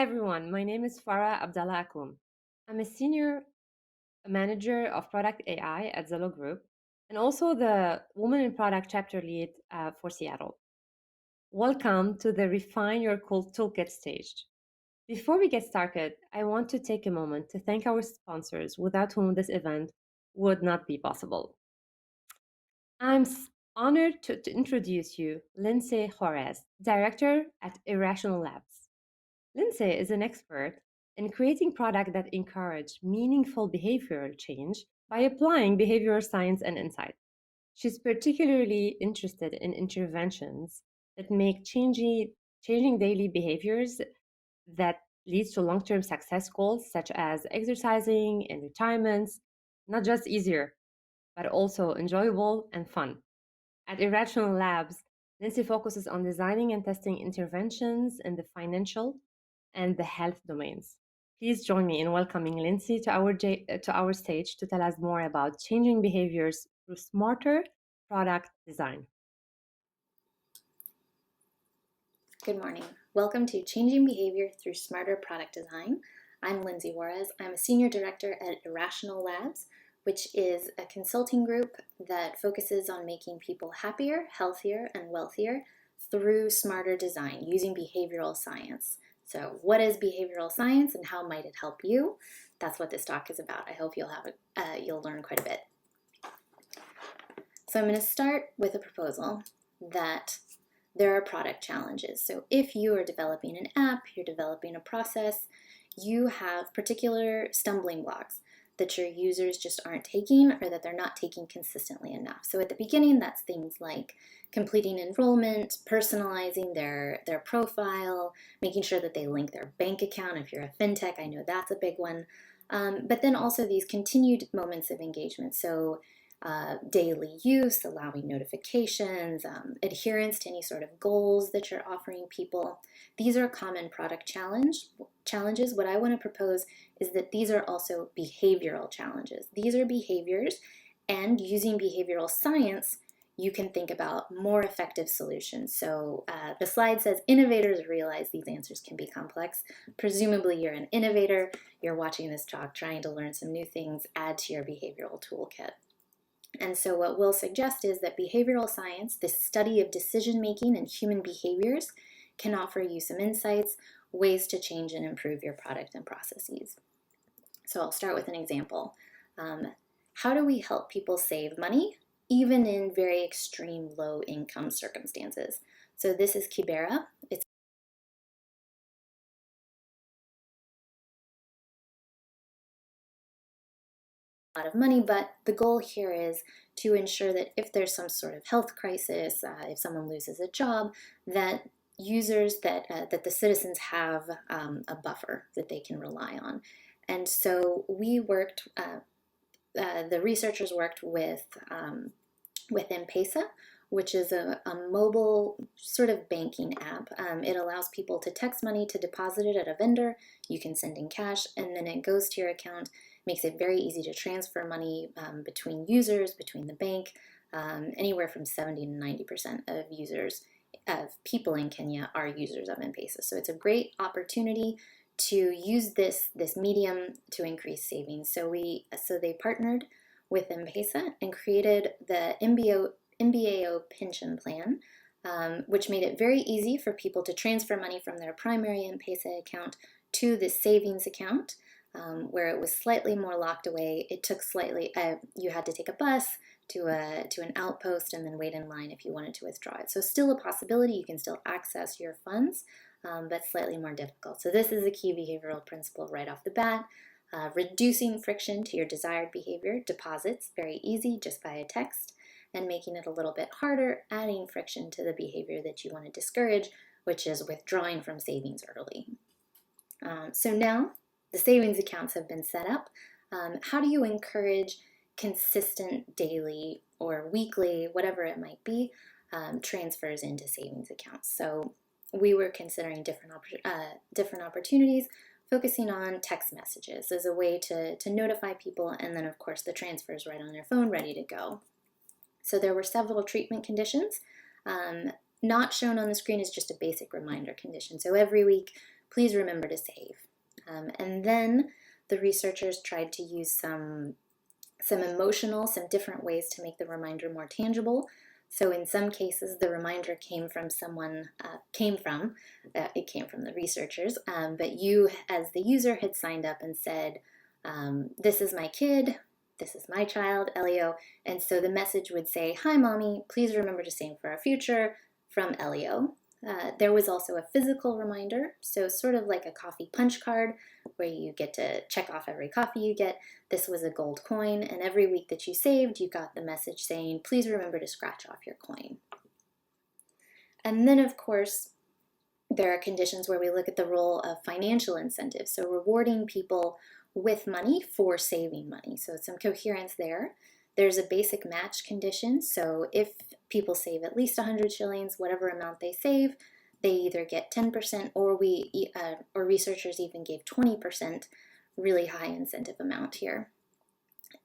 Hi everyone, my name is Farah Abdallah Akoum. I'm a senior manager of product AI at Zillow Group and also the Women in Product chapter lead for Seattle. Welcome to the Refine Your Toolkit stage. Before we get started, I want to take a moment to thank our sponsors without whom this event would not be possible. I'm honored to introduce you Lindsay Juarez, Director at Irrational Labs. Lindsay is an expert in creating products that encourage meaningful behavioral change by applying behavioral science and insight. She's particularly interested in interventions that make changing daily behaviors that leads to long-term success goals such as exercising and retirements, not just easier, but also enjoyable and fun. At Irrational Labs, Lindsay focuses on designing and testing interventions in the financial and the health domains. Please join me in welcoming Lindsay to our stage to tell us more about changing behaviors through smarter product design. Good morning. Welcome to Changing Behavior Through Smarter Product Design. I'm Lindsay Juarez. I'm a Senior Director at Irrational Labs, which is a consulting group that focuses on making people happier, healthier, and wealthier through smarter design using behavioral science. So what is behavioral science and how might it help you? That's what this talk is about. I hope you'll learn quite a bit. So I'm going to start with a proposal that there are product challenges. So if you are developing an app, you're developing a process, you have particular stumbling blocks that your users just aren't taking or that they're not taking consistently enough. So at the beginning, that's things like completing enrollment, personalizing their profile, making sure that they link their bank account. If you're a fintech, I know that's a big one. But then also these continued moments of engagement. So daily use, allowing notifications, adherence to any sort of goals that you're offering people. These are common product challenges. What I want to propose is that these are also behavioral challenges. These are behaviors, and using behavioral science, you can think about more effective solutions. So the slide says innovators realize these answers can be complex. Presumably you're an innovator, you're watching this talk trying to learn some new things, add to your behavioral toolkit. And so what we'll suggest is that behavioral science, this study of decision-making and human behaviors, can offer you some insights, ways to change and improve your product and processes. So I'll start with an example. How do we help people save money, even in very extreme low-income circumstances? So this is Kibera. It's lot of money, but the goal here is to ensure that if there's some sort of health crisis, if someone loses a job, that users, that the citizens have a buffer that they can rely on. And so we worked, the researchers worked with M-Pesa, which is a mobile sort of banking app. It allows people to text money to deposit it at a vendor. You can send in cash, and then it goes to your account. Makes it very easy to transfer money between users, between the bank. Anywhere from 70 to 90% of users, of people in Kenya, are users of M-Pesa. So it's a great opportunity to use this medium to increase savings. So they partnered with M-Pesa and created the MBAO pension plan, which made it very easy for people to transfer money from their primary M-Pesa account to the savings account, where it was slightly more locked away. It took you had to take a bus to an outpost and then wait in line if you wanted to withdraw it. So still a possibility, you can still access your funds, but slightly more difficult. So this is a key behavioral principle right off the bat. Reducing friction to your desired behavior, deposits, very easy just by a text, and making it a little bit harder, adding friction to the behavior that you want to discourage, which is withdrawing from savings early. So now the savings accounts have been set up. How do you encourage consistent daily or weekly, whatever it might be, transfers into savings accounts? So we were considering different opportunities, focusing on text messages as a way to notify people, and then of course the transfers right on their phone ready to go. So there were several treatment conditions. Not shown on the screen is just a basic reminder condition. So every week, please remember to save. And then the researchers tried to use some different ways to make the reminder more tangible. So in some cases, the reminder came from it came from the researchers, but you as the user had signed up and said, this is my kid, this is my child, Elio, and so the message would say, hi mommy, please remember to save for our future, from Elio. There was also a physical reminder, so sort of like a coffee punch card where you get to check off every coffee you get. This was a gold coin, and every week that you saved, you got the message saying, please remember to scratch off your coin. And then, of course, there are conditions where we look at the role of financial incentives, so rewarding people with money for saving money. So some coherence there. There's a basic match condition, so if people save at least 100 shillings, whatever amount they save, they either get 10% or researchers even gave 20%, really high incentive amount here.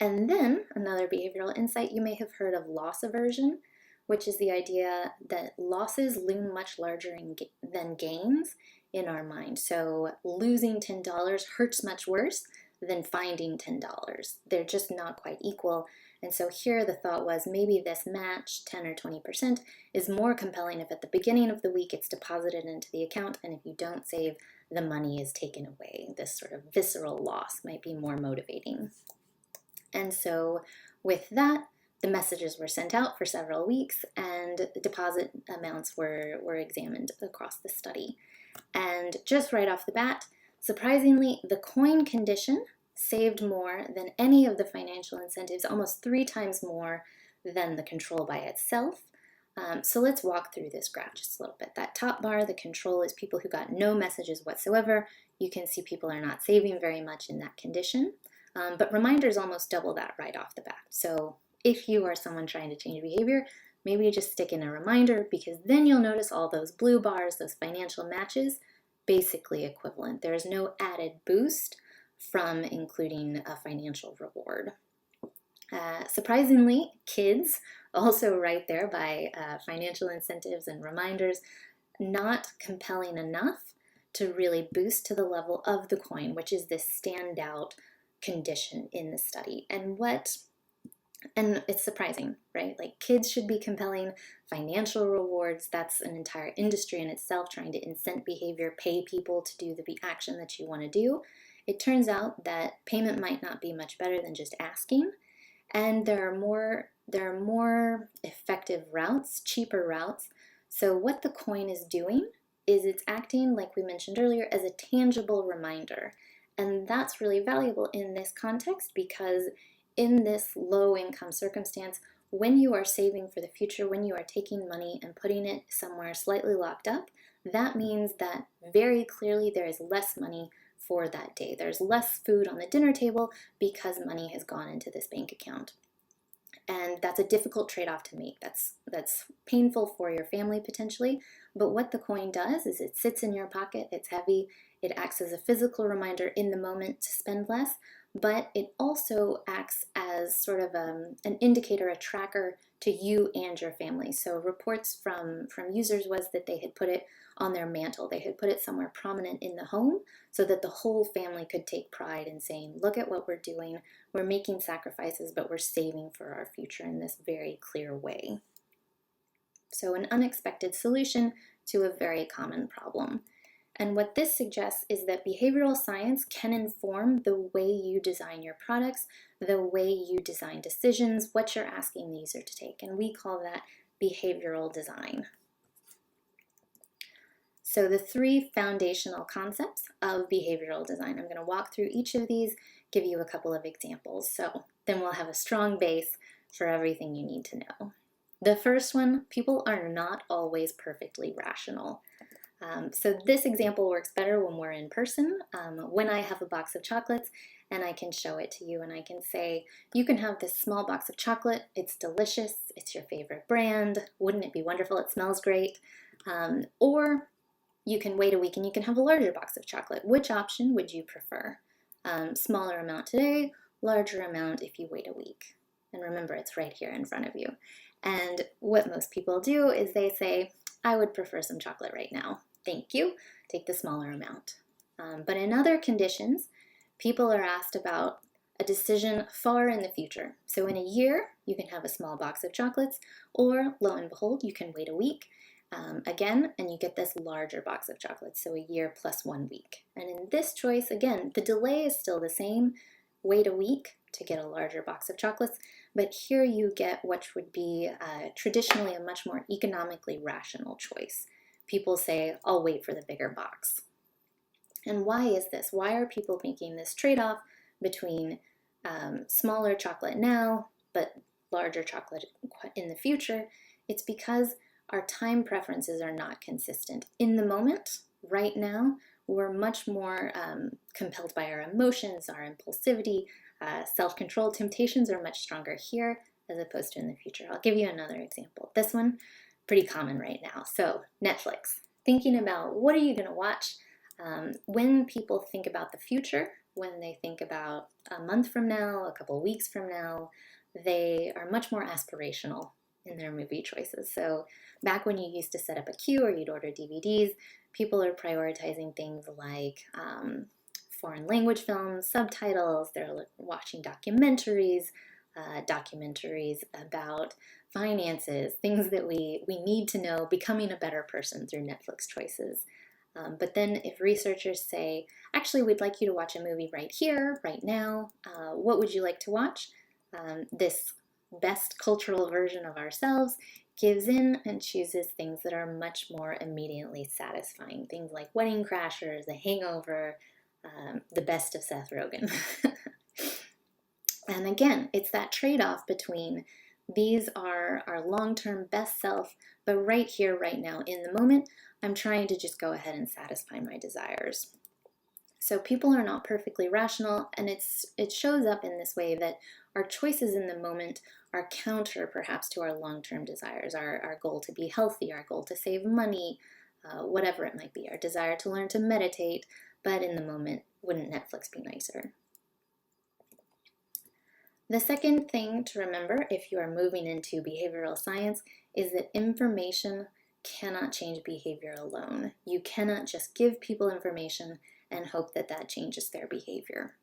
And then another behavioral insight, you may have heard of loss aversion, which is the idea that losses loom much larger than gains in our mind. So losing $10 hurts much worse than finding $10. They're just not quite equal. And so here the thought was maybe this match, 10 or 20%, is more compelling if at the beginning of the week it's deposited into the account, and if you don't save, the money is taken away. This sort of visceral loss might be more motivating. And so with that, the messages were sent out for several weeks, and deposit amounts were examined across the study. And just right off the bat, surprisingly, the coin condition saved more than any of the financial incentives, almost 3 times more than the control by itself. So let's walk through this graph just a little bit. That top bar, the control, is people who got no messages whatsoever. You can see people are not saving very much in that condition. But reminders almost double that right off the bat. So if you are someone trying to change behavior, maybe you just stick in a reminder, because then you'll notice all those blue bars, those financial matches, basically equivalent. There is no added boost from including a financial reward. Surprisingly, kids also right there by financial incentives and reminders, not compelling enough to really boost to the level of the coin, which is this standout condition in the study. And it's surprising, right? Like, kids should be compelling. Financial rewards, that's an entire industry in itself, trying to incent behavior, pay people to do the action that you want to do. It turns out that payment might not be much better than just asking, and there are more effective routes, cheaper routes. So what the coin is doing is it's acting, like we mentioned earlier, as a tangible reminder. And that's really valuable in this context, because in this low income circumstance, when you are saving for the future, when you are taking money and putting it somewhere slightly locked up, that means that very clearly there is less money for that day. There's less food on the dinner table because money has gone into this bank account. And that's a difficult trade-off to make. That's painful for your family potentially, but what the coin does is it sits in your pocket, it's heavy, it acts as a physical reminder in the moment to spend less, but it also acts as sort of an indicator, a tracker to you and your family. So reports from users was that they had put it on their mantle. They had put it somewhere prominent in the home so that the whole family could take pride in saying, look at what we're doing. We're making sacrifices, but we're saving for our future in this very clear way. So an unexpected solution to a very common problem. And what this suggests is that behavioral science can inform the way you design your products, the way you design decisions, what you're asking the user to take. And we call that behavioral design. So the 3 foundational concepts of behavioral design, I'm going to walk through each of these, give you a couple of examples. So then we'll have a strong base for everything you need to know. The first one, people are not always perfectly rational. So this example works better when we're in person, when I have a box of chocolates and I can show it to you and I can say, you can have this small box of chocolate, it's delicious, it's your favorite brand, wouldn't it be wonderful, it smells great, or you can wait a week and you can have a larger box of chocolate. Which option would you prefer? Smaller amount today, larger amount if you wait a week. And remember, it's right here in front of you. And what most people do is they say, I would prefer some chocolate right now. thank you, take the smaller amount. But in other conditions, people are asked about a decision far in the future. So in a year, you can have a small box of chocolates, or lo and behold, you can wait a week again, and you get this larger box of chocolates, so a year plus 1 week. And in this choice, again, the delay is still the same, wait a week to get a larger box of chocolates, but here you get what would be traditionally a much more economically rational choice. People say, I'll wait for the bigger box. And why is this? Why are people making this trade-off between smaller chocolate now, but larger chocolate in the future? It's because our time preferences are not consistent. In the moment, right now, we're much more compelled by our emotions, our impulsivity, self-control. Temptations are much stronger here as opposed to in the future. I'll give you another example. This one, pretty common right now. So Netflix, thinking about what are you going to watch? When people think about the future, when they think about a month from now, a couple weeks from now, they are much more aspirational in their movie choices. So back when you used to set up a queue or you'd order DVDs, people are prioritizing things like foreign language films, subtitles, they're watching documentaries, documentaries about finances, things that we need to know, becoming a better person through Netflix choices. But then if researchers say, actually, we'd like you to watch a movie right here, right now, what would you like to watch? This best cultural version of ourselves gives in and chooses things that are much more immediately satisfying. Things like Wedding Crashers, The Hangover, the best of Seth Rogen. And again, it's that trade-off between these are our long-term best self, but right here, right now, in the moment, I'm trying to just go ahead and satisfy my desires. So people are not perfectly rational, and it shows up in this way that our choices in the moment are counter perhaps to our long-term desires, our goal to be healthy, our goal to save money, whatever it might be, our desire to learn to meditate, but in the moment, wouldn't Netflix be nicer? The second thing to remember if you are moving into behavioral science is that information cannot change behavior alone. You cannot just give people information and hope that that changes their behavior.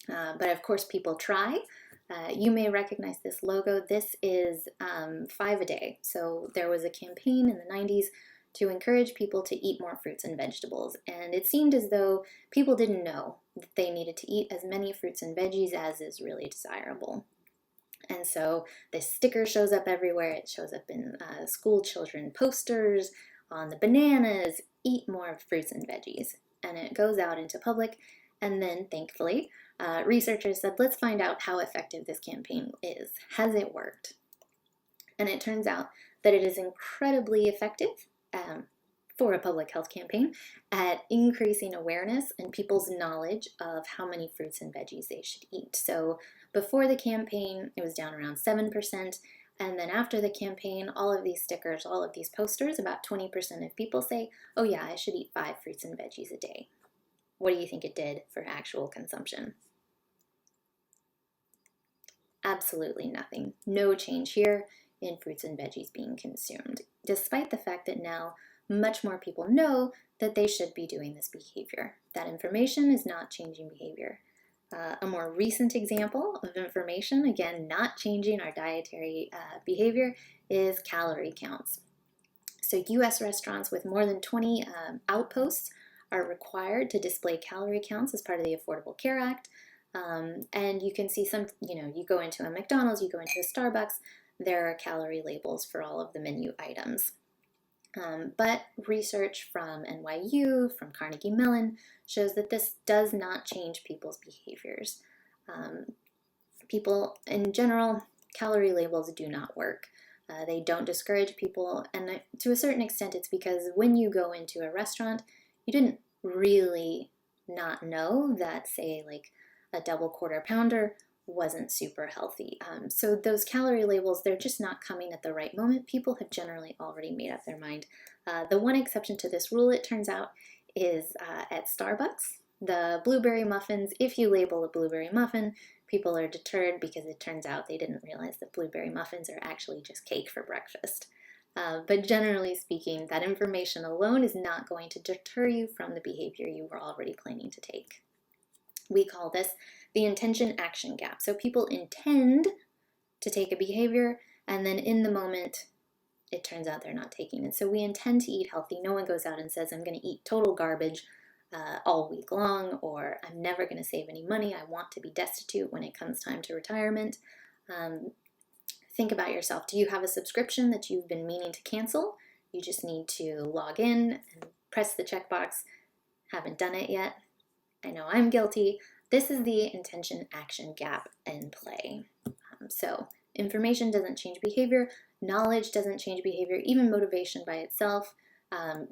But of course, people try. You may recognize this logo. This is 5 a day. So there was a campaign in the 90s to encourage people to eat more fruits and vegetables. And it seemed as though people didn't know that they needed to eat as many fruits and veggies as is really desirable. And so this sticker shows up everywhere. It shows up in school children posters, on the bananas, eat more fruits and veggies. And it goes out into public. And then thankfully, researchers said, let's find out how effective this campaign is. Has it worked? And it turns out that it is incredibly effective for a public health campaign at increasing awareness and people's knowledge of how many fruits and veggies they should eat. So before the campaign, it was down around 7%. And then after the campaign, all of these stickers, all of these posters, about 20% of people say, oh yeah, I should eat 5 fruits and veggies a day. What do you think it did for actual consumption? Absolutely nothing. No change here in fruits and veggies being consumed, despite the fact that now much more people know that they should be doing this behavior. That information is not changing behavior. A more recent example of information, again, not changing our dietary behavior, is calorie counts. So US restaurants with more than 20 outposts are required to display calorie counts as part of the Affordable Care Act. And you can see some, you go into a McDonald's, you go into a Starbucks, there are calorie labels for all of the menu items. But research from NYU, from Carnegie Mellon, shows that this does not change people's behaviors. People, in general, calorie labels do not work. They don't discourage people, and to a certain extent it's because when you go into a restaurant, you didn't really not know that, say, like a double quarter pounder wasn't super healthy. So those calorie labels, they're just not coming at the right moment. People have generally already made up their mind. The one exception to this rule, it turns out, is at Starbucks. The blueberry muffins, if you label a blueberry muffin, people are deterred because it turns out they didn't realize that blueberry muffins are actually just cake for breakfast. But generally speaking, that information alone is not going to deter you from the behavior you were already planning to take. We call this the intention action gap. So people intend to take a behavior, and then in the moment, it turns out they're not taking it. So we intend to eat healthy. No one goes out and says, I'm going to eat total garbage all week long, or I'm never going to save any money. I want to be destitute when it comes time to retirement. Think about yourself. Do you have a subscription that you've been meaning to cancel? You just need to log in and press the checkbox. Haven't done it yet. I know I'm guilty. This is the intention action gap in play. So information doesn't change behavior. Knowledge doesn't change behavior. Even motivation by itself,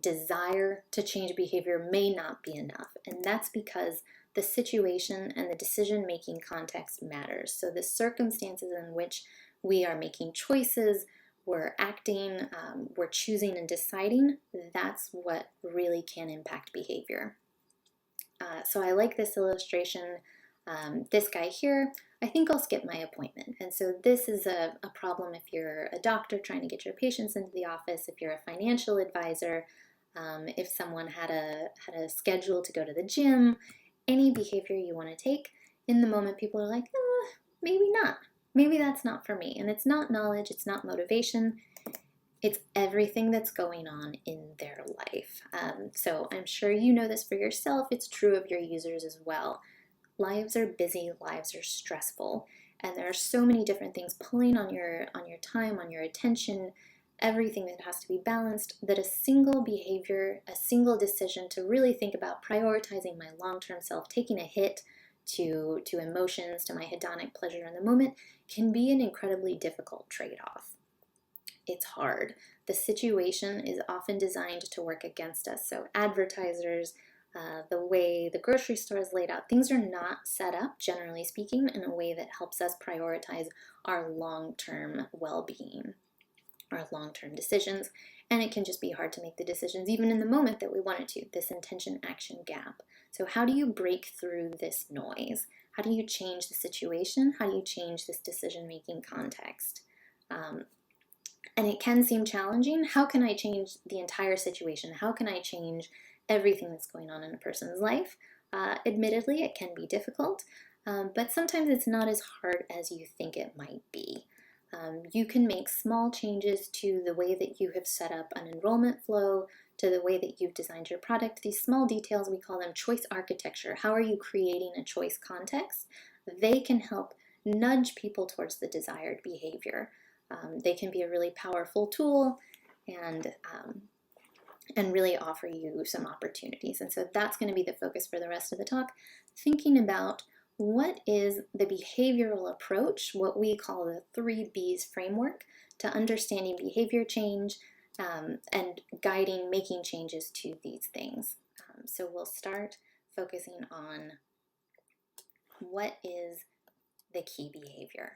desire to change behavior may not be enough. And that's because the situation and the decision-making context matters. So the circumstances in which we are making choices, we're acting, we're choosing and deciding, that's what really can impact behavior. So I like this illustration. This guy here, I think I'll skip my appointment. And so this is a problem if you're a doctor trying to get your patients into the office, if you're a financial advisor, if someone had a schedule to go to the gym, any behavior you want to take. In the moment, people are like, maybe not. Maybe that's not for me. And it's not knowledge, it's not motivation. It's everything that's going on in their life. So I'm sure you know this for yourself. It's true of your users as well. Lives are busy, lives are stressful, and there are so many different things pulling on your time, on your attention, everything that has to be balanced, that a single behavior, a single decision to really think about prioritizing my long-term self, taking a hit to emotions, to my hedonic pleasure in the moment, can be an incredibly difficult trade-off. It's hard. The situation is often designed to work against us. So advertisers, the way the grocery store is laid out, things are not set up, generally speaking, in a way that helps us prioritize our long-term well-being, our long-term decisions. And it can just be hard to make the decisions even in the moment that we want it to, this intention action gap. So how do you break through this noise? How do you change the situation? How do you change this decision-making context? And it can seem challenging. How can I change the entire situation? How can I change everything that's going on in a person's life? Admittedly, it can be difficult, but sometimes it's not as hard as you think it might be. You can make small changes to the way that you have set up an enrollment flow, to the way that you've designed your product. These small details, we call them choice architecture. How are you creating a choice context? They can help nudge people towards the desired behavior. They can be a really powerful tool and really offer you some opportunities. And so that's going to be the focus for the rest of the talk, thinking about what is the behavioral approach, what we call the 3Bs framework, to understanding behavior change and guiding making changes to these things. So we'll start focusing on what is the key behavior.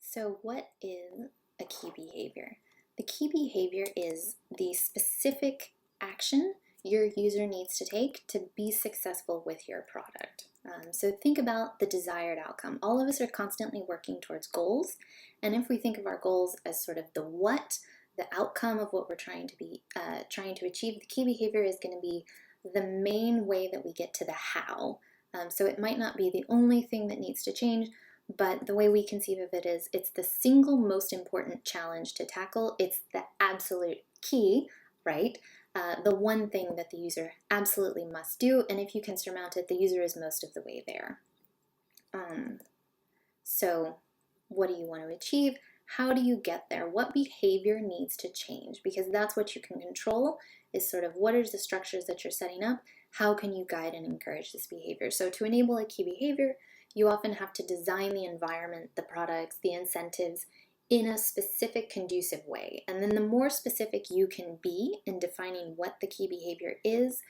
So what is a key behavior? The key behavior is the specific action your user needs to take to be successful with your product. So think about the desired outcome. All of us are constantly working towards goals, and if we think of our goals as sort of the what, the outcome of what we're trying to achieve, the key behavior is going to be the main way that we get to the how. So it might not be the only thing that needs to change, but the way we conceive of it is it's the single most important challenge to tackle. It's the absolute key, right? The one thing that the user absolutely must do, and if you can surmount it, the user is most of the way there. So what do you want to achieve? How do you get there? What behavior needs to change? Because that's what you can control, is sort of what are the structures that you're setting up? How can you guide and encourage this behavior? So to enable a key behavior, you often have to design the environment, the products, the incentives in a specific conducive way. And then the more specific you can be in defining what the key behavior is,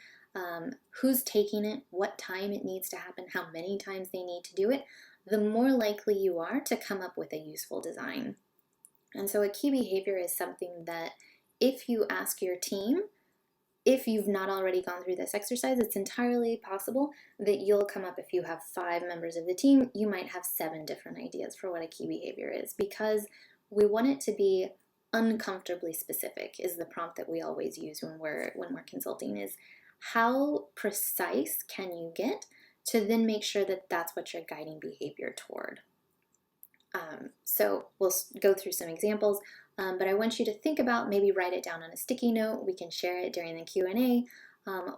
who's taking it, what time it needs to happen, how many times they need to do it, the more likely you are to come up with a useful design. And so a key behavior is something that if you ask your team, if you've not already gone through this exercise, it's entirely possible that you'll come up, if you have 5 members of the team, you might have 7 different ideas for what a key behavior is, because we want it to be uncomfortably specific is the prompt that we always use when we're consulting, is how precise can you get to then make sure that that's what you're guiding behavior toward. So we'll go through some examples, but I want you to think about, maybe write it down on a sticky note. We can share it during the Q&A.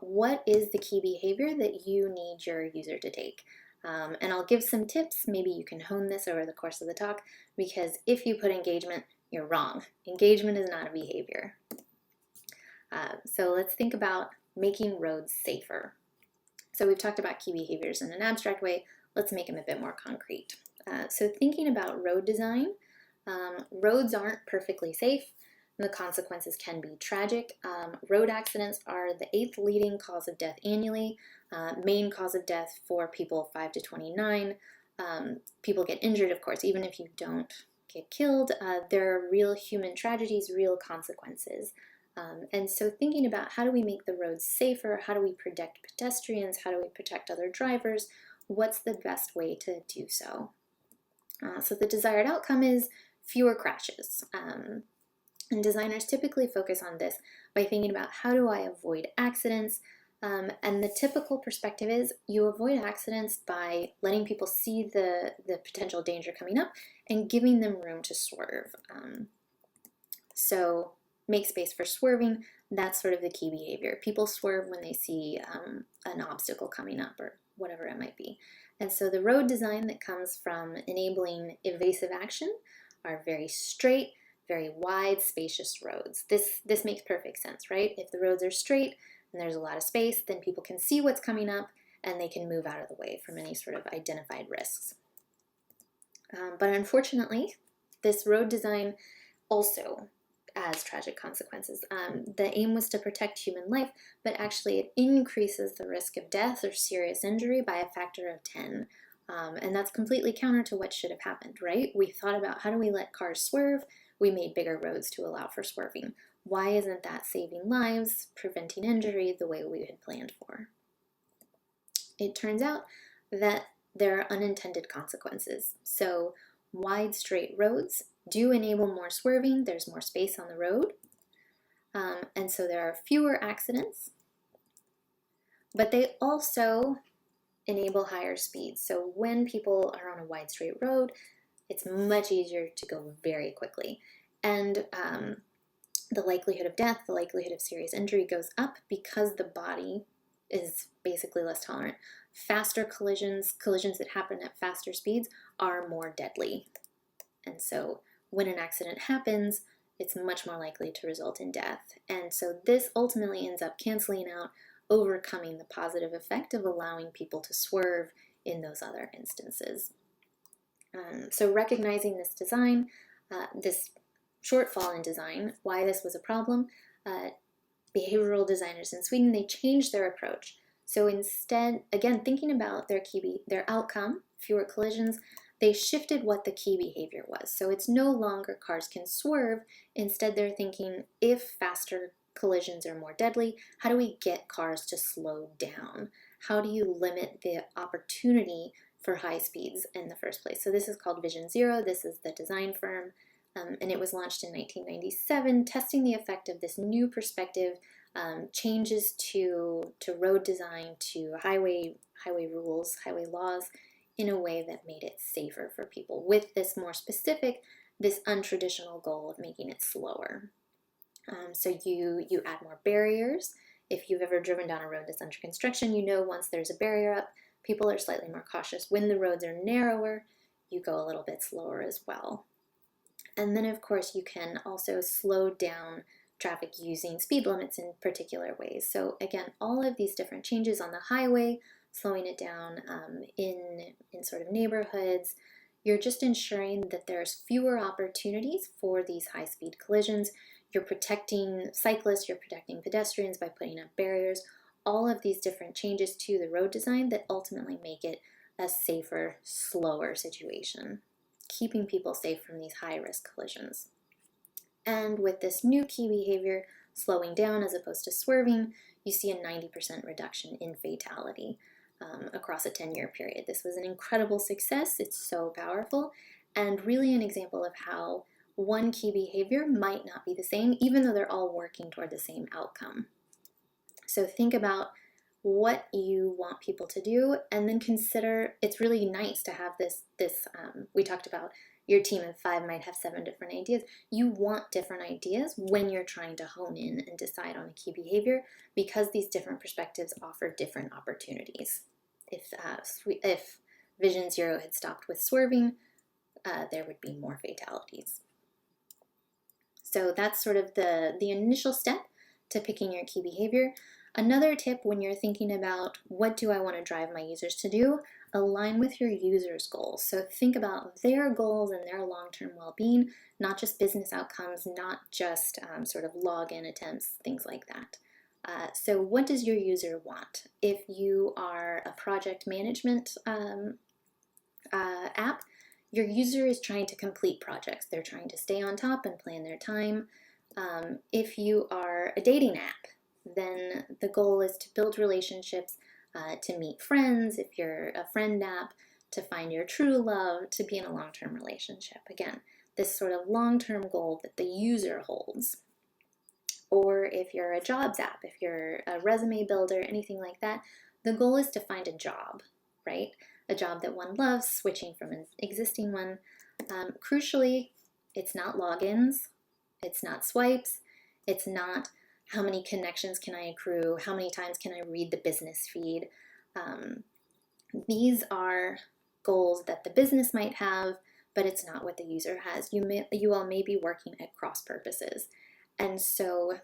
What is the key behavior that you need your user to take? And I'll give some tips. Maybe you can hone this over the course of the talk, because if you put engagement, you're wrong. Engagement is not a behavior. So let's think about making roads safer. So we've talked about key behaviors in an abstract way. Let's make them a bit more concrete. So thinking about road design, roads aren't perfectly safe, and the consequences can be tragic. Road accidents are the 8th leading cause of death annually, main cause of death for people 5 to 29. People get injured, of course, even if you don't get killed. There are real human tragedies, real consequences. And so thinking about, how do we make the roads safer? How do we protect pedestrians? How do we protect other drivers? What's the best way to do so? So the desired outcome is fewer crashes. And designers typically focus on this by thinking about, how do I avoid accidents? And the typical perspective is you avoid accidents by letting people see the potential danger coming up and giving them room to swerve. So make space for swerving. That's sort of the key behavior. People swerve when they see an obstacle coming up or whatever it might be. And so the road design that comes from enabling evasive action are very straight, very wide, spacious roads. This makes perfect sense, right? If the roads are straight and there's a lot of space, then people can see what's coming up and they can move out of the way from any sort of identified risks. But unfortunately, this road design also has tragic consequences. The aim was to protect human life, but actually it increases the risk of death or serious injury by a factor of 10. And that's completely counter to what should have happened, right? We thought about, how do we let cars swerve? We made bigger roads to allow for swerving. Why isn't that saving lives, preventing injury the way we had planned for? It turns out that there are unintended consequences. So wide, straight roads do enable more swerving. There's more space on the road. And so there are fewer accidents, but they also enable higher speeds. So when people are on a wide, straight road, it's much easier to go very quickly. And the likelihood of death, the likelihood of serious injury goes up because the body is basically less tolerant. Faster collisions that happen at faster speeds, are more deadly. And so when an accident happens, it's much more likely to result in death. And so this ultimately ends up canceling out, overcoming the positive effect of allowing people to swerve in those other instances. So recognizing this design, this shortfall in design, why this was a problem, behavioral designers in Sweden, they changed their approach. So instead, again, thinking about their outcome, fewer collisions, they shifted what the key behavior was. So it's no longer cars can swerve. Instead, they're thinking, if faster collisions are more deadly, how do we get cars to slow down? How do you limit the opportunity for high speeds in the first place? So this is called Vision Zero. This is the design firm. And it was launched in 1997, testing the effect of this new perspective, changes to road design, to highway rules, highway laws, in a way that made it safer for people, with this more specific, this untraditional goal of making it slower. So you add more barriers. If you've ever driven down a road that's under construction, you know once there's a barrier up, people are slightly more cautious. When the roads are narrower, you go a little bit slower as well. And then, of course, you can also slow down traffic using speed limits in particular ways. So again, all of these different changes on the highway, slowing it down in sort of neighborhoods, you're just ensuring that there's fewer opportunities for these high-speed collisions. You're protecting cyclists, you're protecting pedestrians by putting up barriers, all of these different changes to the road design that ultimately make it a safer, slower situation, keeping people safe from these high-risk collisions. And with this new key behavior, slowing down as opposed to swerving, you see a 90% reduction in fatality across a 10-year period. This was an incredible success. It's so powerful, and really an example of how one key behavior might not be the same, even though they're all working toward the same outcome. So think about what you want people to do, and then consider, it's really nice to have this we talked about your team of 5 might have 7 different ideas. You want different ideas when you're trying to hone in and decide on a key behavior, because these different perspectives offer different opportunities. If Vision Zero had stopped with swerving, there would be more fatalities. So that's sort of the initial step to picking your key behavior. Another tip when you're thinking about what do I want to drive my users to do, align with your users' goals. So think about their goals and their long-term well-being, not just business outcomes, not just sort of login attempts, things like that. So what does your user want? If you are a project management app, your user is trying to complete projects. They're trying to stay on top and plan their time. If you are a dating app, then the goal is to build relationships, to meet friends. If you're a friend app, to find your true love, to be in a long-term relationship. Again, this sort of long-term goal that the user holds. Or if you're a jobs app, if you're a resume builder, anything like that, the goal is to find a job, right? A job that one loves, switching from an existing one. Crucially, it's not logins, it's not swipes, it's not how many connections can I accrue, how many times can I read the business feed. These are goals that the business might have, but it's not what the user has. You all may be working at cross purposes. And so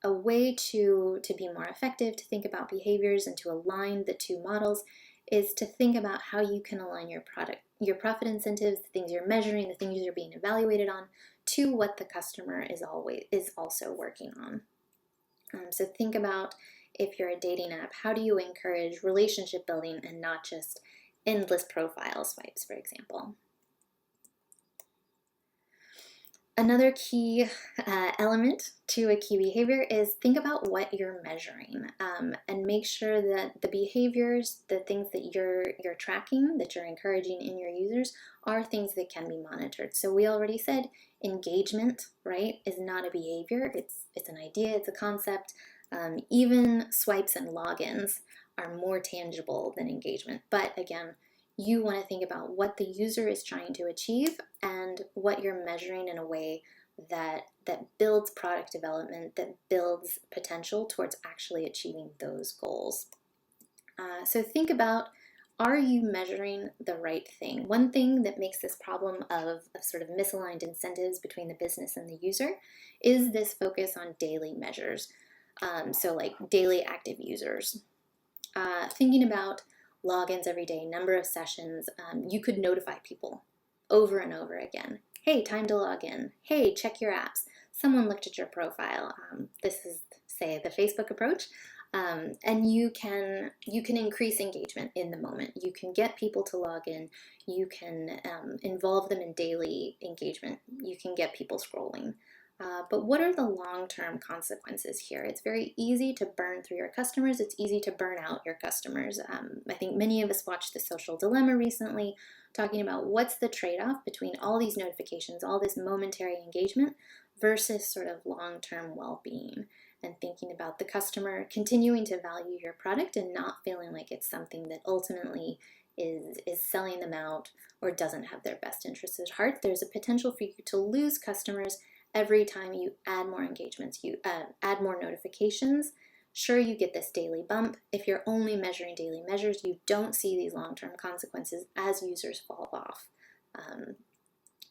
a way to be more effective, to think about behaviors and to align the two models, is to think about how you can align your profit incentives, the things you're measuring, the things you're being evaluated on, to what the customer is also working on. So think about, if you're a dating app, how do you encourage relationship building and not just endless profile swipes, for example? Another key element to a key behavior is think about what you're measuring, and make sure that the behaviors, the things that you're tracking, that you're encouraging in your users, are things that can be monitored. So we already said engagement, right, is not a behavior. It's an idea, it's a concept. Even swipes and logins are more tangible than engagement. But again, you want to think about what the user is trying to achieve and what you're measuring in a way that builds product development, that builds potential towards actually achieving those goals. So think about, are you measuring the right thing? One thing that makes this problem of sort of misaligned incentives between the business and the user is this focus on daily measures. So like daily active users. Thinking about logins every day, number of sessions, you could notify people over and over again. Hey, time to log in. Hey, check your apps. Someone looked at your profile. This is, say, the Facebook approach. And you can increase engagement in the moment. You can get people to log in. You can involve them in daily engagement. You can get people scrolling. But what are the long-term consequences here? It's very easy to burn through your customers. It's easy to burn out your customers. I think many of us watched The Social Dilemma recently, talking about what's the trade-off between all these notifications, all this momentary engagement, versus sort of long-term well-being, and thinking about the customer continuing to value your product and not feeling like it's something that ultimately is selling them out or doesn't have their best interests at heart. There's a potential for you to lose customers every time you add more engagements, you add more notifications. Sure, you get this daily bump. If you're only measuring daily measures, you don't see these long-term consequences as users fall off.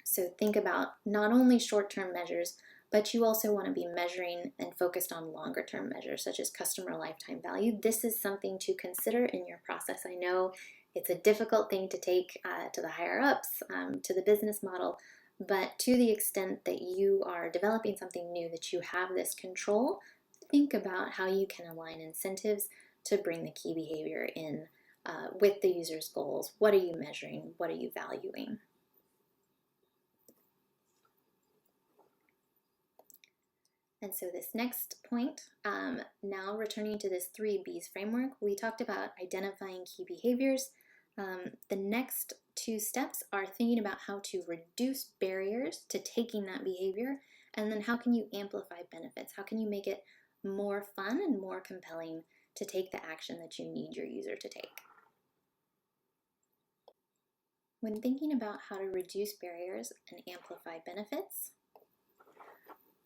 So think about not only short-term measures, but you also want to be measuring and focused on longer-term measures, such as customer lifetime value. This is something to consider in your process. I know it's a difficult thing to take to the higher-ups, to the business model, but to the extent that you are developing something new, that you have this control, think about how you can align incentives to bring the key behavior in with the user's goals. What are you measuring? What are you valuing? And so this next point, now returning to this 3Bs framework, we talked about identifying key behaviors. The next two steps are thinking about how to reduce barriers to taking that behavior, and then how can you amplify benefits? How can you make it more fun and more compelling to take the action that you need your user to take? When thinking about how to reduce barriers and amplify benefits,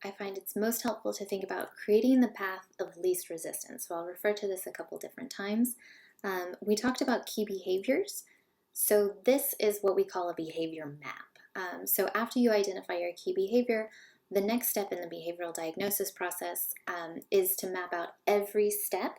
I find it's most helpful to think about creating the path of least resistance. So I'll refer to this a couple different times. We talked about key behaviors. So this is what we call a behavior map. So after you identify your key behavior, the next step in the behavioral diagnosis process is to map out every step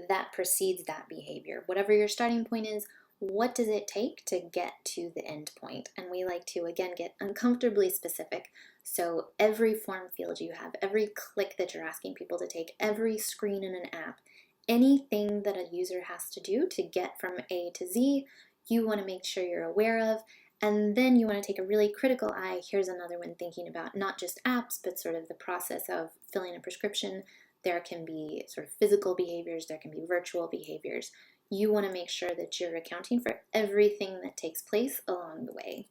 that precedes that behavior. Whatever your starting point is, what does it take to get to the end point? And we like to, again, get uncomfortably specific. So every form field you have, every click that you're asking people to take, every screen in an app, anything that a user has to do to get from A to Z, you want to make sure you're aware of. And then you want to take a really critical eye. Here's another one thinking about not just apps, but sort of the process of filling a prescription. There can be sort of physical behaviors, there can be virtual behaviors. You want to make sure that you're accounting for everything that takes place along the way.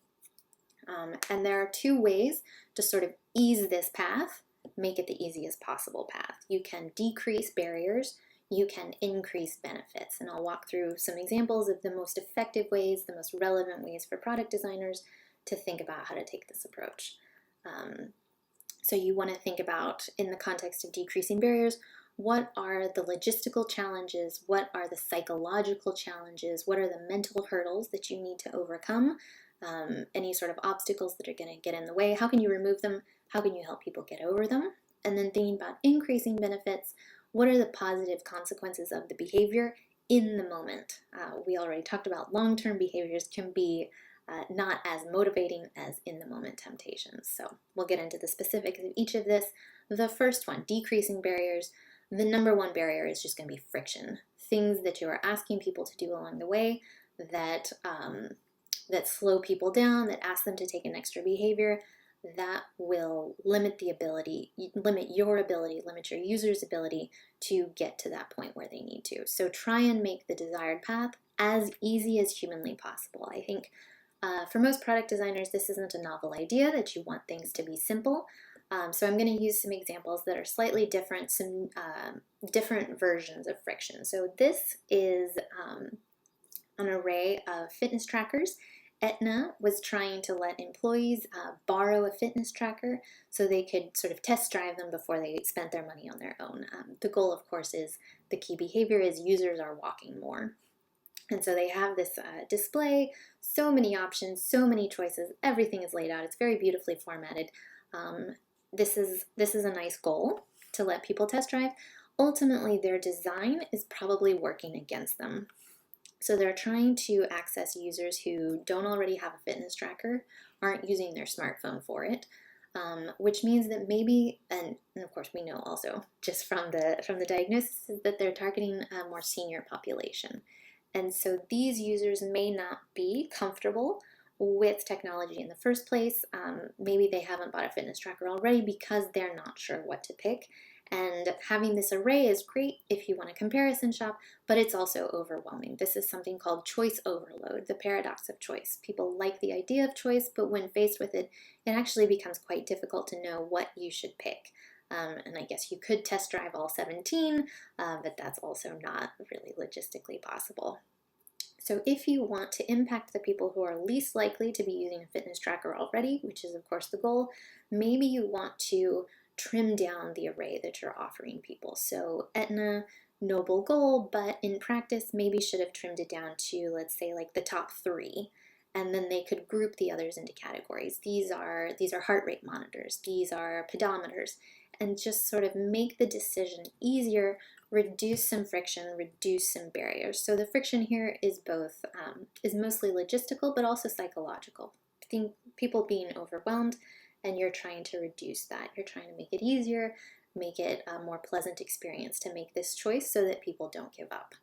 And there are two ways to sort of ease this path, make it the easiest possible path. You can decrease barriers, you can increase benefits. And I'll walk through some examples of the most effective ways, the most relevant ways for product designers to think about how to take this approach. So you want to think about, in the context of decreasing barriers, what are the logistical challenges? What are the psychological challenges? What are the mental hurdles that you need to overcome? Any sort of obstacles that are going to get in the way? How can you remove them? How can you help people get over them? And then thinking about increasing benefits, what are the positive consequences of the behavior in the moment? We already talked about long-term behaviors can be not as motivating as in the moment temptations. So we'll get into the specifics of each of this. The first one, decreasing barriers. The number one barrier is just going to be friction. Things that you are asking people to do along the way that slow people down, that ask them to take an extra behavior, that will limit your ability, limit your user's ability to get to that point where they need to. So try and make the desired path as easy as humanly possible. I think for most product designers, this isn't a novel idea that you want things to be simple. So I'm going to use some examples that are slightly different, some different versions of friction. So this is an array of fitness trackers. Aetna was trying to let employees borrow a fitness tracker so they could sort of test drive them before they spent their money on their own. The goal, of course, is the key behavior is users are walking more. And so they have this display, so many options, so many choices, everything is laid out. It's very beautifully formatted. This is a nice goal to let people test drive. Ultimately, their design is probably working against them. So they're trying to access users who don't already have a fitness tracker, aren't using their smartphone for it, which means that maybe, and of course we know also just from the diagnosis, that they're targeting a more senior population. And so these users may not be comfortable with technology in the first place. Maybe they haven't bought a fitness tracker already because they're not sure what to pick. And having this array is great if you want to comparison shop, but it's also overwhelming. This is something called choice overload, the paradox of choice. People like the idea of choice, but when faced with it, it actually becomes quite difficult to know what you should pick. And I guess you could test drive all 17, but that's also not really logistically possible. So if you want to impact the people who are least likely to be using a fitness tracker already, which is of course the goal, maybe you want to trim down the array that you're offering people. So Aetna, noble goal, but in practice maybe should have trimmed it down to, let's say, like the top 3, and then they could group the others into categories. These are heart rate monitors, these are pedometers, and just sort of make the decision easier, reduce some friction, reduce some barriers. So the friction here is both, is mostly logistical, but also psychological. I think people being overwhelmed, and you're trying to reduce that. You're trying to make it easier, make it a more pleasant experience to make this choice so that people don't give up.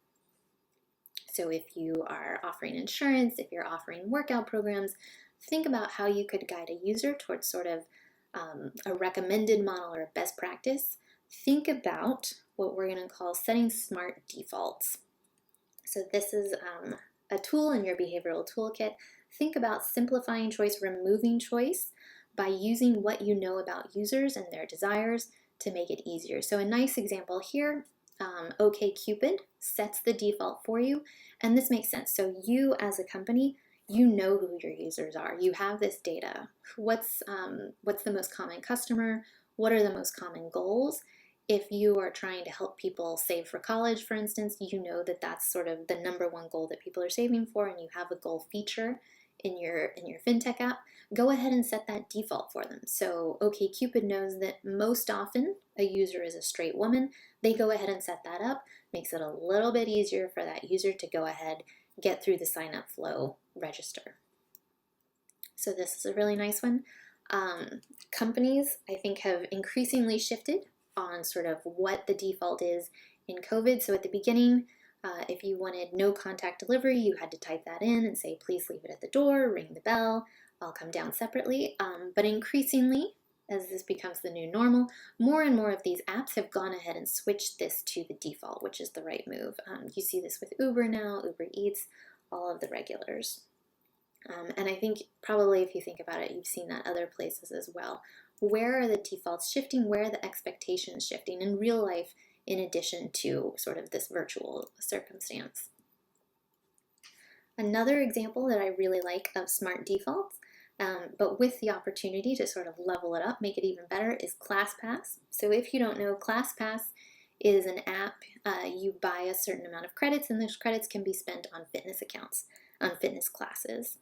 So if you are offering insurance, if you're offering workout programs, think about how you could guide a user towards sort of a recommended model or a best practice, think about what we're going to call setting smart defaults. So this is a tool in your behavioral toolkit. Think about simplifying choice, removing choice by using what you know about users and their desires to make it easier. So a nice example here, OkCupid sets the default for you, and this makes sense. So you as a company, you know who your users are. You have this data. What's the most common customer? What are the most common goals? If you are trying to help people save for college, for instance, you know that that's sort of the number one goal that people are saving for, and you have a goal feature in your fintech app. Go ahead and set that default for them. So OkCupid knows that most often a user is a straight woman. They go ahead and set that up, makes it a little bit easier for that user to go ahead, get through the sign up flow, register. So this is a really nice one. Companies, I think, have increasingly shifted on sort of what the default is in COVID. So at the beginning, if you wanted no contact delivery, you had to type that in and say, please leave it at the door, ring the bell, I'll come down separately. But increasingly, as this becomes the new normal, more and more of these apps have gone ahead and switched this to the default, which is the right move. You see this with Uber now, Uber Eats, all of the regulars. And I think probably if you think about it, you've seen that other places as well. Where are the defaults shifting? Where are the expectations shifting in real life in addition to sort of this virtual circumstance? Another example that I really like of smart defaults, but with the opportunity to sort of level it up, make it even better, is ClassPass. So if you don't know, ClassPass is an app. You buy a certain amount of credits, and those credits can be spent on fitness accounts, on fitness classes.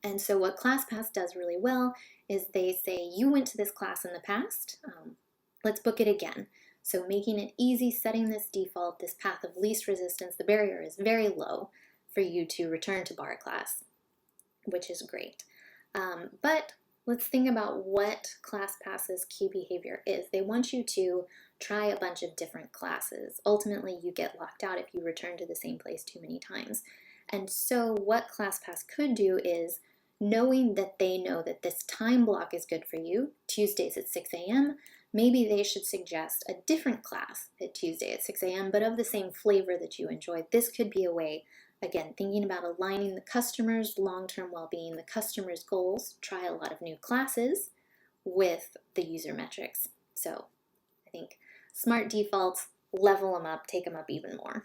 And so what ClassPass does really well is they say, you went to this class in the past, let's book it again. So making it easy, setting this default, this path of least resistance, the barrier is very low for you to return to bar class, which is great. But let's think about what ClassPass's key behavior is. They want you to try a bunch of different classes. Ultimately, you get locked out if you return to the same place too many times. And so what ClassPass could do is, knowing that they know that this time block is good for you, Tuesdays at 6 a.m., maybe they should suggest a different class at Tuesday at 6 a.m., but of the same flavor that you enjoy. This could be a way, again, thinking about aligning the customer's long-term well-being, the customer's goals, try a lot of new classes with the user metrics. So I think smart defaults, level them up, take them up even more.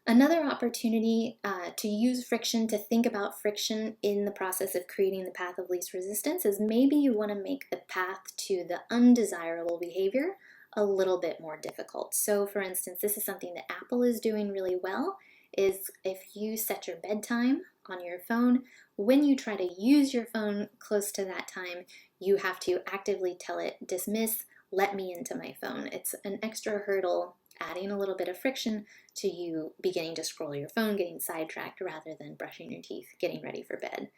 Another opportunity to use friction, to think about friction in the process of creating the path of least resistance, is maybe you want to make the path to the undesirable behavior a little bit more difficult. So for instance, this is something that Apple is doing really well, is if you set your bedtime on your phone, when you try to use your phone close to that time, you have to actively tell it, dismiss, let me into my phone. It's an extra hurdle, adding a little bit of friction to you beginning to scroll your phone, getting sidetracked rather than brushing your teeth, getting ready for bed.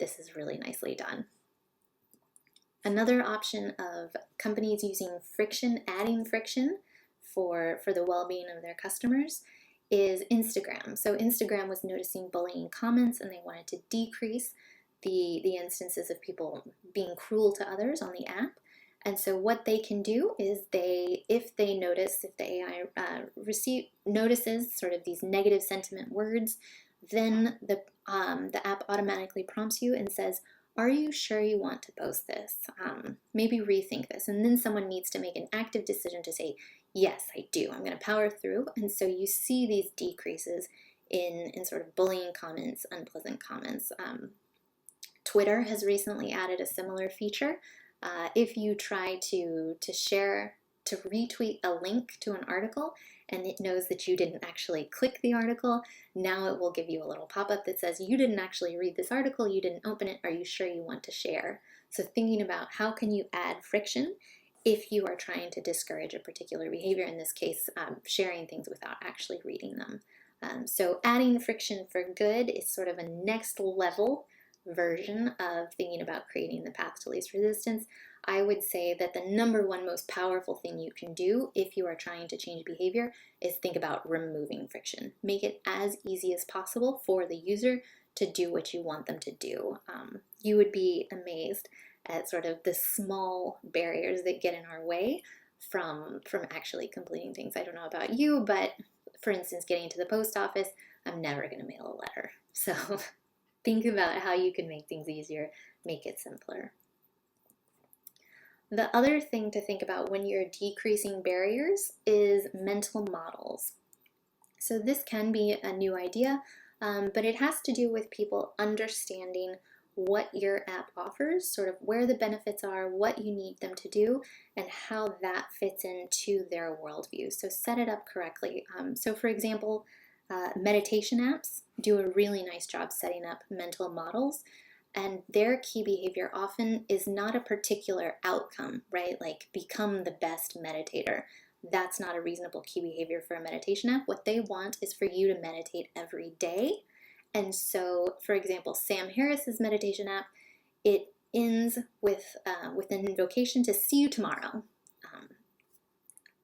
This is really nicely done. Another option of companies using friction, adding friction for the well-being of their customers, is Instagram. So Instagram was noticing bullying comments, and they wanted to decrease the instances of people being cruel to others on the app. And so what they can do is if the AI notices sort of these negative sentiment words, then the app automatically prompts you and says, are you sure you want to post this? Maybe rethink this. And then someone needs to make an active decision to say, yes, I do. I'm going to power through. And so you see these decreases in sort of bullying comments, unpleasant comments. Twitter has recently added a similar feature. If you try to retweet a link to an article and it knows that you didn't actually click the article, now it will give you a little pop-up that says, you didn't actually read this article, you didn't open it, are you sure you want to share? So thinking about how can you add friction if you are trying to discourage a particular behavior, in this case, sharing things without actually reading them. So adding friction for good is sort of a next level version of thinking about creating the path to least resistance. I would say that the number one most powerful thing you can do if you are trying to change behavior is think about removing friction. Make it as easy as possible for the user to do what you want them to do. You would be amazed at sort of the small barriers that get in our way from actually completing things. I don't know about you, but for instance, getting to the post office, I'm never going to mail a letter. So think about how you can make things easier, make it simpler. The other thing to think about when you're decreasing barriers is mental models. So this can be a new idea, but it has to do with people understanding what your app offers, sort of where the benefits are, what you need them to do, and how that fits into their worldview. So set it up correctly. So for example, meditation apps do a really nice job setting up mental models, and their key behavior often is not a particular outcome, right? Like become the best meditator. That's not a reasonable key behavior for a meditation app. What they want is for you to meditate every day. And so, for example, Sam Harris's meditation app, it ends with an invocation to see you tomorrow.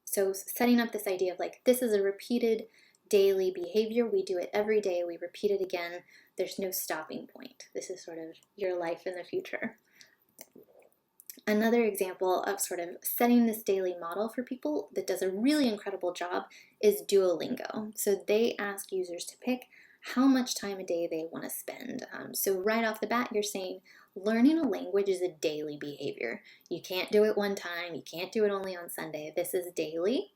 So setting up this idea of like, this is a repeated daily behavior. We do it every day. We repeat it again. There's no stopping point. This is sort of your life in the future. Another example of sort of setting this daily model for people that does a really incredible job is Duolingo. So they ask users to pick how much time a day they want to spend. So right off the bat, you're saying learning a language is a daily behavior. You can't do it one time. You can't do it only on Sunday. This is daily.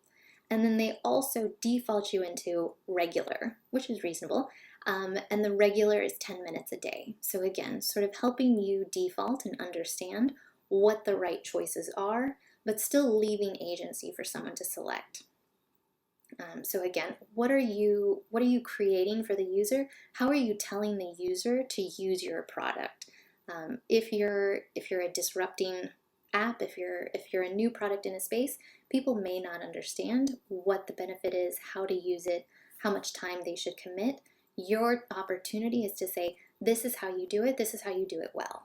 And then they also default you into regular, which is reasonable. And the regular is 10 minutes a day. So again, sort of helping you default and understand what the right choices are, but still leaving agency for someone to select. So again, what are you creating for the user? How are you telling the user to use your product? If you're a disrupting app, if you're a new product in a space, people may not understand what the benefit is, how to use it, how much time they should commit. Your opportunity is to say, this is how you do it, this is how you do it well.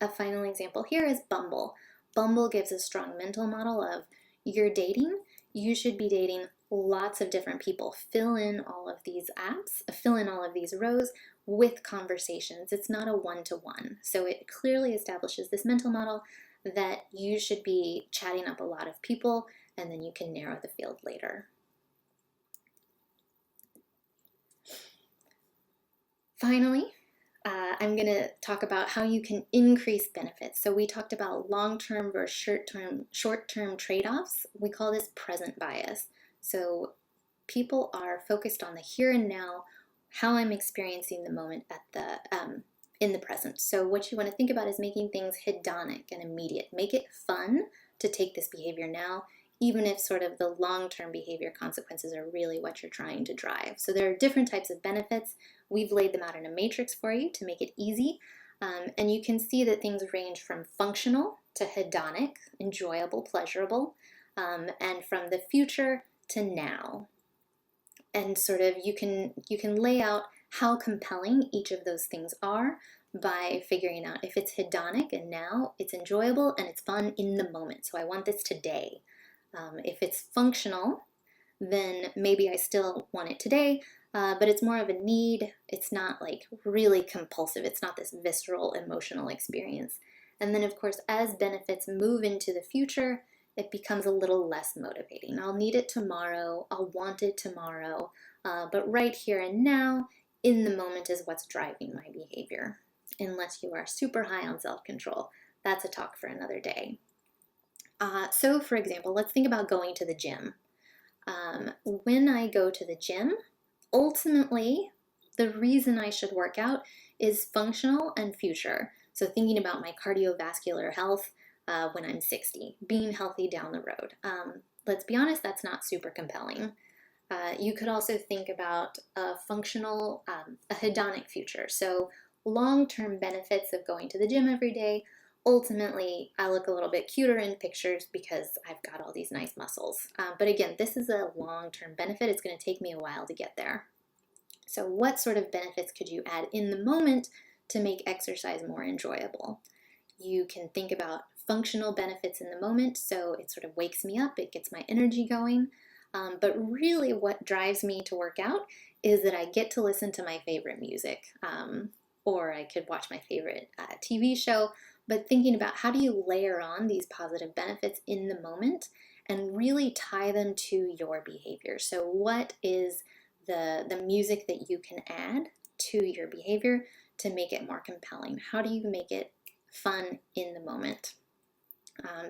A final example here is Bumble. Bumble gives a strong mental model of you're dating, you should be dating lots of different people. Fill in all of these apps, fill in all of these rows with conversations. It's not a one-to-one. So it clearly establishes this mental model that you should be chatting up a lot of people, and then you can narrow the field later. Finally, I'm going to talk about how you can increase benefits. So we talked about long-term versus short-term trade-offs. We call this present bias. So people are focused on the here and now, how I'm experiencing the moment in the present. So what you want to think about is making things hedonic and immediate. Make it fun to take this behavior now, even if sort of the long-term behavior consequences are really what you're trying to drive. So there are different types of benefits. We've laid them out in a matrix for you to make it easy. And you can see that things range from functional to hedonic, enjoyable, pleasurable, and from the future to now. And sort of you can lay out how compelling each of those things are by figuring out if it's hedonic and now, it's enjoyable and it's fun in the moment. So I want this today. If it's functional, then maybe I still want it today, but it's more of a need. It's not like really compulsive. It's not this visceral emotional experience. And then of course, as benefits move into the future, it becomes a little less motivating. I'll need it tomorrow. I'll want it tomorrow. But right here and now, in the moment is what's driving my behavior. Unless you are super high on self-control. That's a talk for another day. So for example, let's think about going to the gym. When I go to the gym, ultimately, the reason I should work out is functional and future. So thinking about my cardiovascular health when I'm 60, being healthy down the road. Let's be honest, that's not super compelling. You could also think about a functional, a hedonic future. So long-term benefits of going to the gym every day. Ultimately, I look a little bit cuter in pictures because I've got all these nice muscles. But again, this is a long-term benefit. It's going to take me a while to get there. So what sort of benefits could you add in the moment to make exercise more enjoyable? You can think about functional benefits in the moment. So it sort of wakes me up. It gets my energy going. But really what drives me to work out is that I get to listen to my favorite music, or I could watch my favorite TV show. But thinking about how do you layer on these positive benefits in the moment and really tie them to your behavior. So what is the music that you can add to your behavior to make it more compelling? How do you make it fun in the moment?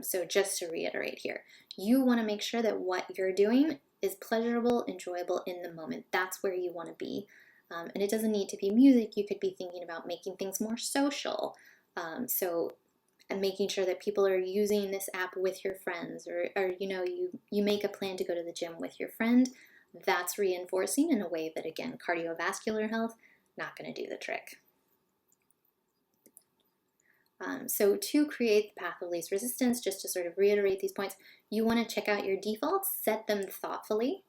So just to reiterate here, you want to make sure that what you're doing is pleasurable, enjoyable in the moment. That's where you want to be. And it doesn't need to be music. You could be thinking about making things more social. And making sure that people are using this app with your friends, or you make a plan to go to the gym with your friend. That's reinforcing in a way that, again, cardiovascular health, not going to do the trick. So to create the path of least resistance, just to sort of reiterate these points, you want to check out your defaults, set them thoughtfully.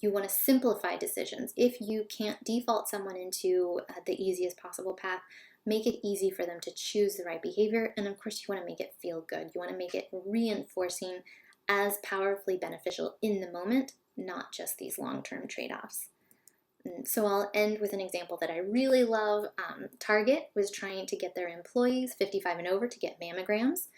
You want to simplify decisions. If you can't default someone into the easiest possible path, make it easy for them to choose the right behavior. And of course, you want to make it feel good. You want to make it reinforcing, as powerfully beneficial in the moment, not just these long-term trade-offs. So I'll end with an example that I really love. Target was trying to get their employees 55 and over to get mammograms.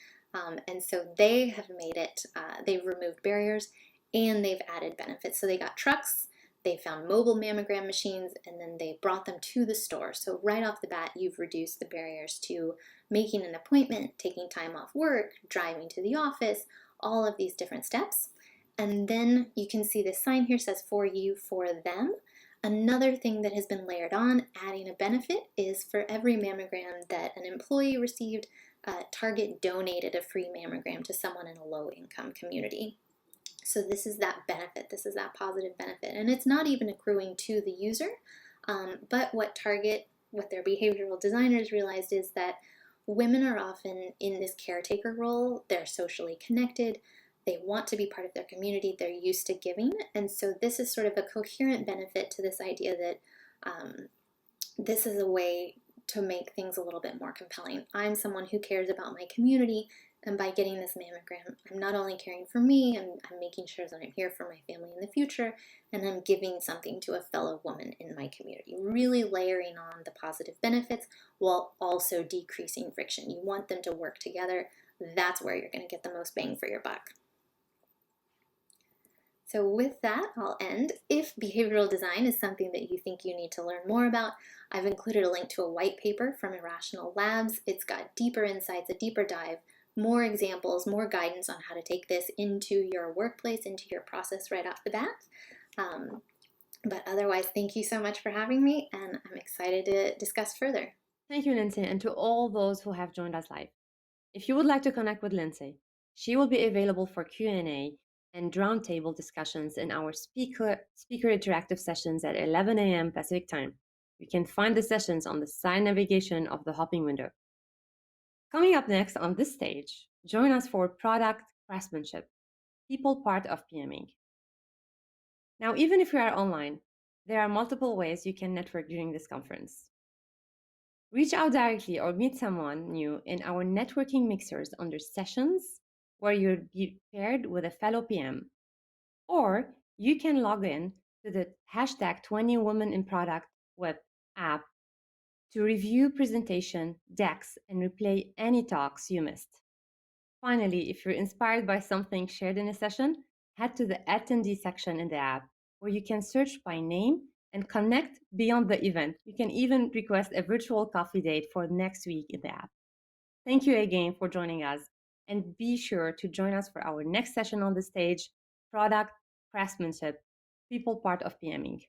And so they have made it, they've removed barriers and they've added benefits. So they got trucks, they found mobile mammogram machines, and then they brought them to the store. So right off the bat, you've reduced the barriers to making an appointment, taking time off work, driving to the office, all of these different steps. And then you can see this sign here says for you, for them. Another thing that has been layered on, adding a benefit, is for every mammogram that an employee received, Target donated a free mammogram to someone in a low-income community. So this is that benefit, this is that positive benefit. And it's not even accruing to the user, but what their behavioral designers realized is that women are often in this caretaker role. They're socially connected. They want to be part of their community. They're used to giving. And so this is sort of a coherent benefit to this idea that this is a way to make things a little bit more compelling. I'm someone who cares about my community, and by getting this mammogram, I'm not only caring for me, I'm making sure that I'm here for my family in the future, and I'm giving something to a fellow woman in my community. Really layering on the positive benefits while also decreasing friction. You want them to work together. That's where you're going to get the most bang for your buck. So with that, I'll end. If behavioral design is something that you think you need to learn more about, I've included a link to a white paper from Irrational Labs. It's got deeper insights, a deeper dive, more examples, more guidance on how to take this into your workplace, into your process right off the bat. But otherwise, thank you so much for having me, and I'm excited to discuss further. Thank you, Lindsay, and to all those who have joined us live. If you would like to connect with Lindsay, she will be available for Q&A and roundtable discussions in our speaker interactive sessions at 11 a.m. Pacific time. You can find the sessions on the side navigation of the hopping window. Coming up next on this stage, join us for Product Craftsmanship, People Part of PMing. Now, even if you are online, there are multiple ways you can network during this conference. Reach out directly or meet someone new in our networking mixers under Sessions, where you'll be paired with a fellow PM. Or you can log in to the hashtag 20 Women in Product web app to review presentation, decks, and replay any talks you missed. Finally, if you're inspired by something shared in a session, head to the attendee section in the app, where you can search by name and connect beyond the event. You can even request a virtual coffee date for next week in the app. Thank you again for joining us, and be sure to join us for our next session on the stage, Product Craftsmanship, People Part of PMing.